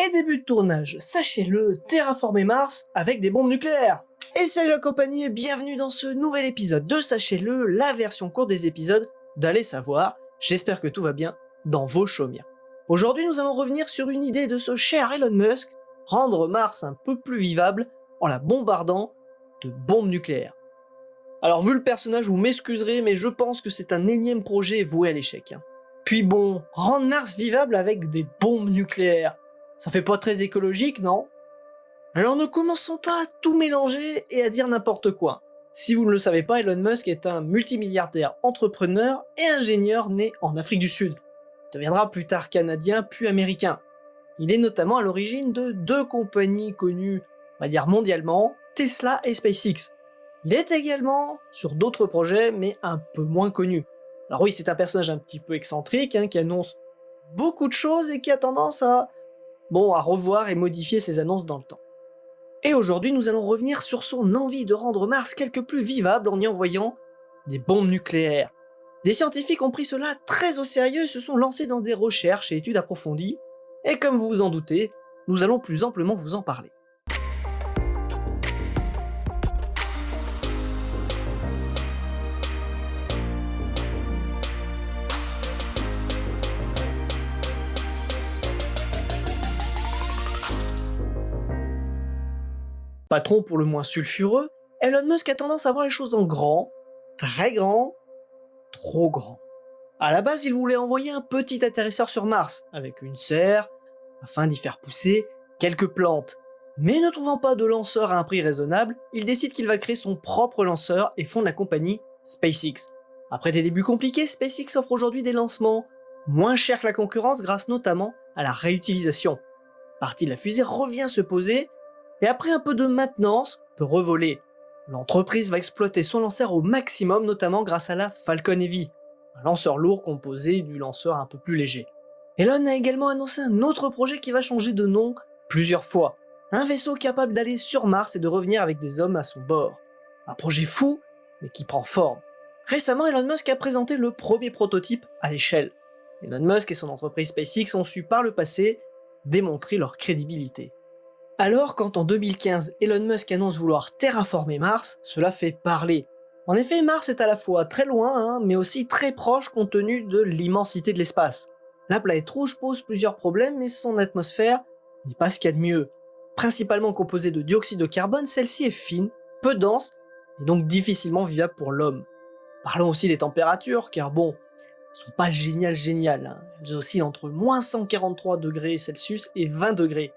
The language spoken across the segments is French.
Et début de tournage, sachez-le, terraformer Mars avec des bombes nucléaires. Et salut la compagnie et bienvenue dans ce nouvel épisode de Sachez-le, la version courte des épisodes d'Allez savoir. J'espère que tout va bien dans vos chaumières. Aujourd'hui, nous allons revenir sur une idée de ce cher Elon Musk, rendre Mars un peu plus vivable en la bombardant de bombes nucléaires. Alors vu le personnage, vous m'excuserez, mais je pense que c'est un énième projet voué à l'échec. Puis bon, rendre Mars vivable avec des bombes nucléaires, ça fait pas très écologique, non? Alors ne commençons pas à tout mélanger et à dire n'importe quoi. Si vous ne le savez pas, Elon Musk est un multimilliardaire entrepreneur et ingénieur né en Afrique du Sud. Il deviendra plus tard canadien puis américain. Il est notamment à l'origine de deux compagnies connues, on va dire mondialement, Tesla et SpaceX. Il est également sur d'autres projets, mais un peu moins connus. Alors oui, c'est un personnage un petit peu excentrique, qui annonce beaucoup de choses et qui a tendance à revoir et modifier ses annonces dans le temps. Et aujourd'hui, nous allons revenir sur son envie de rendre Mars quelque plus vivable en y envoyant des bombes nucléaires. Des scientifiques ont pris cela très au sérieux et se sont lancés dans des recherches et études approfondies, et comme vous vous en doutez, nous allons plus amplement vous en parler. Patron pour le moins sulfureux, Elon Musk a tendance à voir les choses en grand, très grand, trop grand. À la base, il voulait envoyer un petit atterrisseur sur Mars, avec une serre, afin d'y faire pousser quelques plantes. Mais ne trouvant pas de lanceur à un prix raisonnable, il décide qu'il va créer son propre lanceur et fonde la compagnie SpaceX. Après des débuts compliqués, SpaceX offre aujourd'hui des lancements moins chers que la concurrence grâce notamment à la réutilisation. La partie de la fusée revient se poser, et après un peu de maintenance, peut revoler. L'entreprise va exploiter son lanceur au maximum, notamment grâce à la Falcon Heavy, un lanceur lourd composé du lanceur un peu plus léger. Elon a également annoncé un autre projet qui va changer de nom plusieurs fois. Un vaisseau capable d'aller sur Mars et de revenir avec des hommes à son bord. Un projet fou, mais qui prend forme. Récemment, Elon Musk a présenté le premier prototype à l'échelle. Elon Musk et son entreprise SpaceX ont su par le passé démontrer leur crédibilité. Alors quand en 2015, Elon Musk annonce vouloir terraformer Mars, cela fait parler. En effet, Mars est à la fois très loin, mais aussi très proche compte tenu de l'immensité de l'espace. La planète rouge pose plusieurs problèmes, mais son atmosphère n'est pas ce qu'il y a de mieux. Principalement composée de dioxyde de carbone, celle-ci est fine, peu dense, et donc difficilement vivable pour l'homme. Parlons aussi des températures, car elles sont pas géniales. Elles oscillent entre moins 143 degrés Celsius et 20 degrés.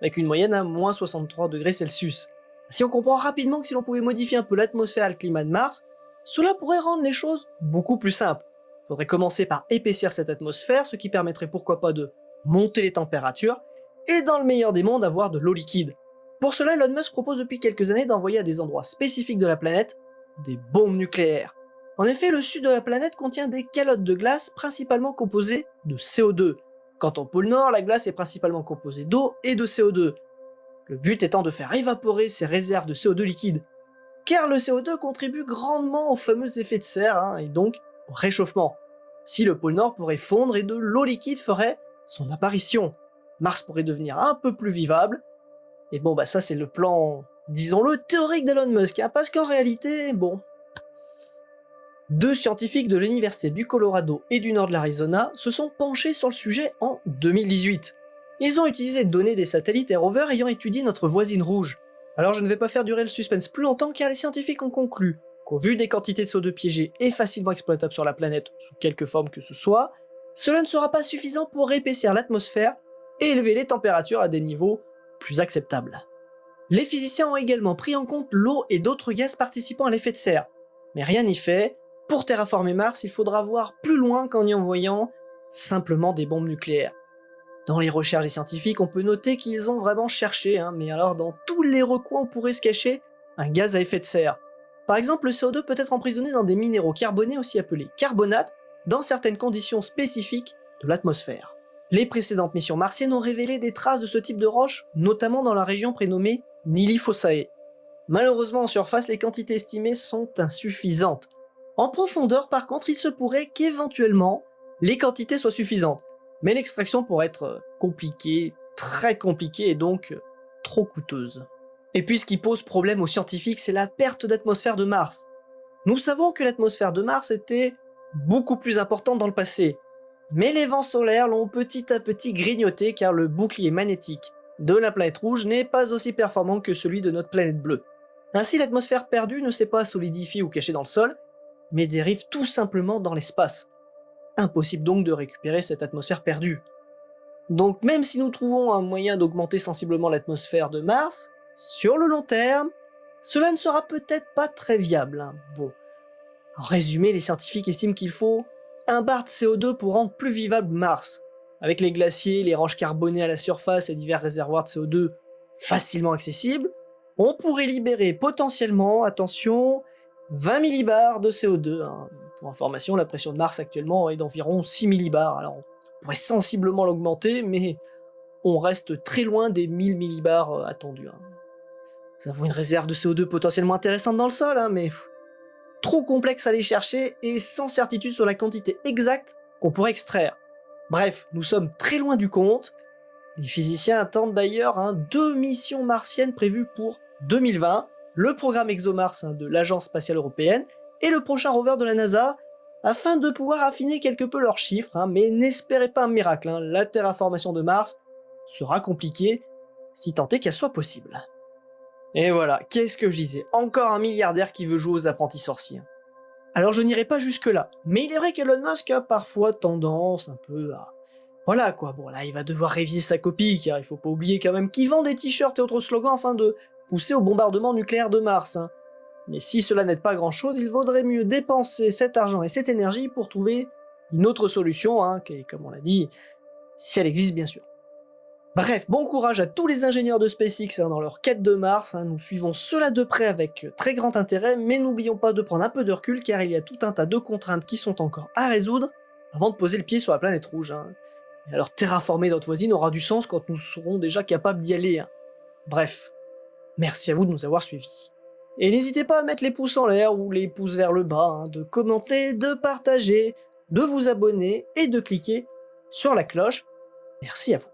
Avec une moyenne à moins 63 degrés Celsius. Si on comprend rapidement que si l'on pouvait modifier un peu l'atmosphère et le climat de Mars, cela pourrait rendre les choses beaucoup plus simples. Il faudrait commencer par épaissir cette atmosphère, ce qui permettrait pourquoi pas de monter les températures, et dans le meilleur des mondes avoir de l'eau liquide. Pour cela, Elon Musk propose depuis quelques années d'envoyer à des endroits spécifiques de la planète des bombes nucléaires. En effet, le sud de la planète contient des calottes de glace principalement composées de CO2. Quant au pôle Nord, la glace est principalement composée d'eau et de CO2. Le but étant de faire évaporer ces réserves de CO2 liquide. Car le CO2 contribue grandement aux fameux effets de serre, et donc au réchauffement. Si le pôle Nord pourrait fondre et de l'eau liquide ferait son apparition. Mars pourrait devenir un peu plus vivable. Et ça c'est le plan, disons-le, théorique d'Elon Musk, parce qu'en réalité, deux scientifiques de l'université du Colorado et du nord de l'Arizona se sont penchés sur le sujet en 2018. Ils ont utilisé des données des satellites et rovers ayant étudié notre voisine rouge. Alors je ne vais pas faire durer le suspense plus longtemps car les scientifiques ont conclu qu'au vu des quantités de CO2 piégées et facilement exploitables sur la planète sous quelque forme que ce soit, cela ne sera pas suffisant pour épaissir l'atmosphère et élever les températures à des niveaux plus acceptables. Les physiciens ont également pris en compte l'eau et d'autres gaz participant à l'effet de serre. Mais rien n'y fait. Pour terraformer Mars, il faudra voir plus loin qu'en y envoyant simplement des bombes nucléaires. Dans les recherches des scientifiques, on peut noter qu'ils ont vraiment cherché, mais alors dans tous les recoins où pourrait se cacher un gaz à effet de serre. Par exemple, le CO2 peut être emprisonné dans des minéraux carbonés, aussi appelés carbonates, dans certaines conditions spécifiques de l'atmosphère. Les précédentes missions martiennes ont révélé des traces de ce type de roche, notamment dans la région prénommée Nili Fossae. Malheureusement en surface, les quantités estimées sont insuffisantes. En profondeur, par contre, il se pourrait qu'éventuellement, les quantités soient suffisantes, mais l'extraction pourrait être compliquée, très compliquée et donc trop coûteuse. Et puis ce qui pose problème aux scientifiques, c'est la perte d'atmosphère de Mars. Nous savons que l'atmosphère de Mars était beaucoup plus importante dans le passé, mais les vents solaires l'ont petit à petit grignoté car le bouclier magnétique de la planète rouge n'est pas aussi performant que celui de notre planète bleue. Ainsi, l'atmosphère perdue ne s'est pas solidifiée ou cachée dans le sol, mais dérive tout simplement dans l'espace. Impossible donc de récupérer cette atmosphère perdue. Donc même si nous trouvons un moyen d'augmenter sensiblement l'atmosphère de Mars, sur le long terme, cela ne sera peut-être pas très viable. Bon. En résumé, les scientifiques estiment qu'il faut un bar de CO2 pour rendre plus vivable Mars. Avec les glaciers, les roches carbonées à la surface et divers réservoirs de CO2 facilement accessibles, on pourrait libérer potentiellement, attention, 20 millibars de CO2. Pour information, la pression de Mars actuellement est d'environ 6 millibars. Alors on pourrait sensiblement l'augmenter, mais on reste très loin des 1000 millibars attendus. Nous avons une réserve de CO2 potentiellement intéressante dans le sol, mais trop complexe à aller chercher et sans certitude sur la quantité exacte qu'on pourrait extraire. Bref, nous sommes très loin du compte. Les physiciens attendent d'ailleurs 2 missions martiennes prévues pour 2020, le programme ExoMars de l'Agence spatiale européenne et le prochain rover de la NASA, afin de pouvoir affiner quelque peu leurs chiffres, mais n'espérez pas un miracle, la terraformation de Mars sera compliquée, si tant est qu'elle soit possible. Et voilà, qu'est-ce que je disais? Encore un milliardaire qui veut jouer aux apprentis sorciers. Alors je n'irai pas jusque là, mais il est vrai qu'Elon Musk a parfois tendance un peu à... Voilà quoi, bon là il va devoir réviser sa copie, car il faut pas oublier quand même qu'il vend des t-shirts et autres slogans afin de pousser au bombardement nucléaire de Mars. Mais si cela n'aide pas grand chose, il vaudrait mieux dépenser cet argent et cette énergie pour trouver une autre solution, qui, comme on l'a dit, si elle existe bien sûr. Bref, bon courage à tous les ingénieurs de SpaceX dans leur quête de Mars, nous suivons cela de près avec très grand intérêt, mais n'oublions pas de prendre un peu de recul car il y a tout un tas de contraintes qui sont encore à résoudre avant de poser le pied sur la planète rouge. Et alors terraformer notre voisine aura du sens quand nous serons déjà capables d'y aller. Bref, merci à vous de nous avoir suivis. Et n'hésitez pas à mettre les pouces en l'air ou les pouces vers le bas, de commenter, de partager, de vous abonner et de cliquer sur la cloche. Merci à vous.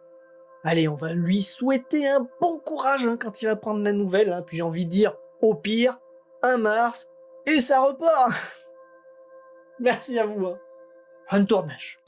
Allez, on va lui souhaiter un bon courage quand il va prendre la nouvelle, puis j'ai envie de dire, au pire, un Mars, et ça repart. Merci à vous. Bon tournage.